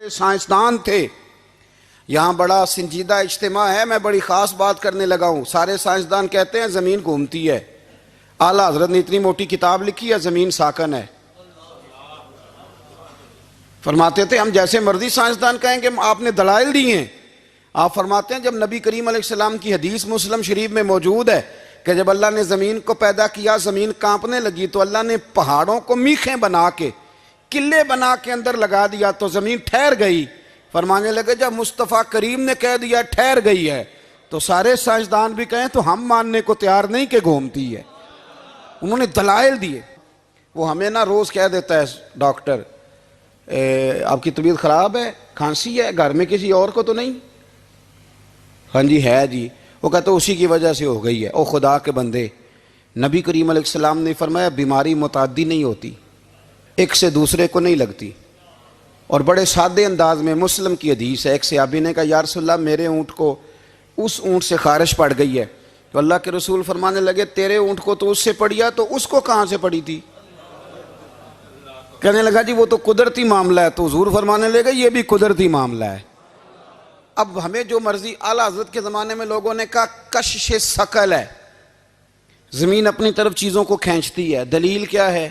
سائنسدان تھے. یہاں بڑا سنجیدہ اجتماع ہے، میں بڑی خاص بات کرنے لگا ہوں. سارے سائنسدان کہتے ہیں زمین گھومتی ہے. اعلیٰ حضرت نے اتنی موٹی کتاب لکھی ہے زمین ساکن ہے. فرماتے تھے ہم جیسے مرضی سائنسدان کہیں گے آپ نے دلائل دی ہیں. آپ فرماتے ہیں جب نبی کریم علیہ السلام کی حدیث مسلم شریف میں موجود ہے کہ جب اللہ نے زمین کو پیدا کیا زمین کانپنے لگی تو اللہ نے پہاڑوں کو میخیں بنا کے قلعے بنا کے اندر لگا دیا تو زمین ٹھہر گئی. فرمانے لگے جب مصطفیٰ کریم نے کہہ دیا ٹھہر گئی ہے تو سارے سائنسدان بھی کہیں تو ہم ماننے کو تیار نہیں کہ گھومتی ہے. انہوں نے دلائل دیے. وہ ہمیں نہ روز کہہ دیتا ہے ڈاکٹر آپ کی طبیعت خراب ہے، کھانسی ہے، گھر میں کسی اور کو تو نہیں؟ ہاں جی ہے جی. وہ کہتے اسی کی وجہ سے ہو گئی ہے. او خدا کے بندے، نبی کریم علیہ السلام نے فرمایا بیماری متعدی نہیں ہوتی، ایک سے دوسرے کو نہیں لگتی. اور بڑے سادے انداز میں مسلم کی حدیث ہے. ایک صحابی نے کہا یا رسول اللہ میرے اونٹ کو اس اونٹ سے خارش پڑ گئی ہے. تو اللہ کے رسول فرمانے لگے تیرے اونٹ کو تو اس سے پڑی ہے تو اس کو کہاں سے پڑی تھی؟ کہنے لگا جی وہ تو قدرتی معاملہ ہے. تو حضور فرمانے لگے یہ بھی قدرتی معاملہ ہے. اب ہمیں جو مرضی، اعلیٰ حضرت کے زمانے میں لوگوں نے کہا کشش ثقل ہے، زمین اپنی طرف چیزوں کو کھینچتی ہے. دلیل کیا ہے؟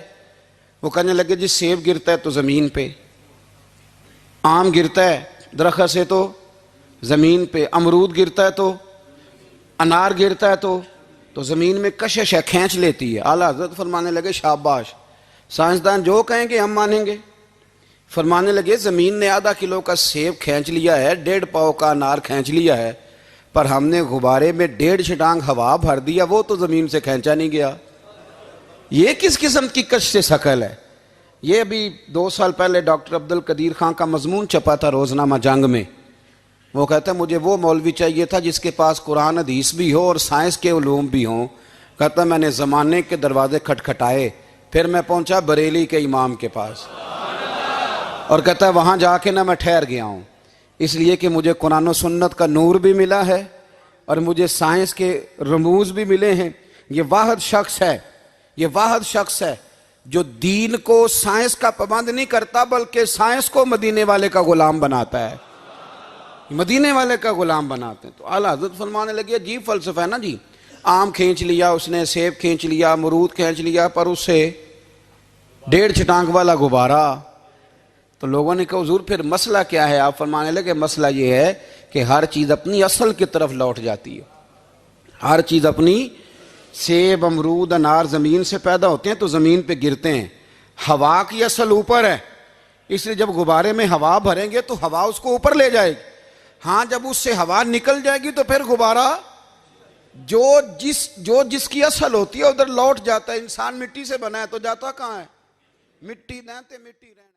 وہ کہنے لگے جی سیب گرتا ہے تو زمین پہ، آم گرتا ہے درخت سے تو زمین پہ، امرود گرتا ہے تو انار گرتا ہے تو زمین میں کشش ہے، کھینچ لیتی ہے. اعلیٰ حضرت فرمانے لگے شاباش، سائنسدان جو کہیں گے ہم مانیں گے. فرمانے لگے زمین نے آدھا کلو کا سیب کھینچ لیا ہے، 1.5 پاؤ کا انار کھینچ لیا ہے، پر ہم نے غبارے میں 1.5 چھٹانگ ہوا بھر دیا، وہ تو زمین سے کھینچا نہیں گیا. یہ کس قسم کی کش سے ثقل ہے؟ یہ ابھی 2 سال پہلے ڈاکٹر عبدالقدیر خان کا مضمون چھپا تھا روزنامہ جنگ میں. وہ کہتا ہے مجھے وہ مولوی چاہیے تھا جس کے پاس قرآن حدیث بھی ہو اور سائنس کے علوم بھی ہوں. کہتا میں نے زمانے کے دروازے کھٹکھٹائے، پھر میں پہنچا بریلی کے امام کے پاس، اور کہتا ہے وہاں جا کے نہ میں ٹھہر گیا ہوں، اس لیے کہ مجھے قرآن و سنت کا نور بھی ملا ہے اور مجھے سائنس کے رموز بھی ملے ہیں. یہ واحد شخص ہے جو دین کو سائنس کا پابند نہیں کرتا بلکہ سائنس کو مدینے والے کا غلام بناتا ہے. مدینے والے کا غلام بناتے ہیں. تو اعلیٰ حضرت فرمانے لگے عجیب فلسفہ ہے نا جی، آم کھینچ لیا اس نے، سیب کھینچ لیا، امرود کھینچ لیا، پر اس سے 1.5 چھٹانگ والا غبارہ. تو لوگوں نے کہا حضور پھر مسئلہ کیا ہے؟ آپ فرمانے لگے مسئلہ یہ ہے کہ ہر چیز اپنی اصل کی طرف لوٹ جاتی ہے. ہر چیز اپنی، سیب امرود انار زمین سے پیدا ہوتے ہیں تو زمین پہ گرتے ہیں. ہوا کی اصل اوپر ہے، اس لیے جب غبارے میں ہوا بھریں گے تو ہوا اس کو اوپر لے جائے گی. ہاں جب اس سے ہوا نکل جائے گی تو پھر غبارہ جو جس کی اصل ہوتی ہے ادھر لوٹ جاتا ہے. انسان مٹی سے بنا ہے تو جاتا کہاں ہے؟ مٹی نہ تے مٹی رہنا.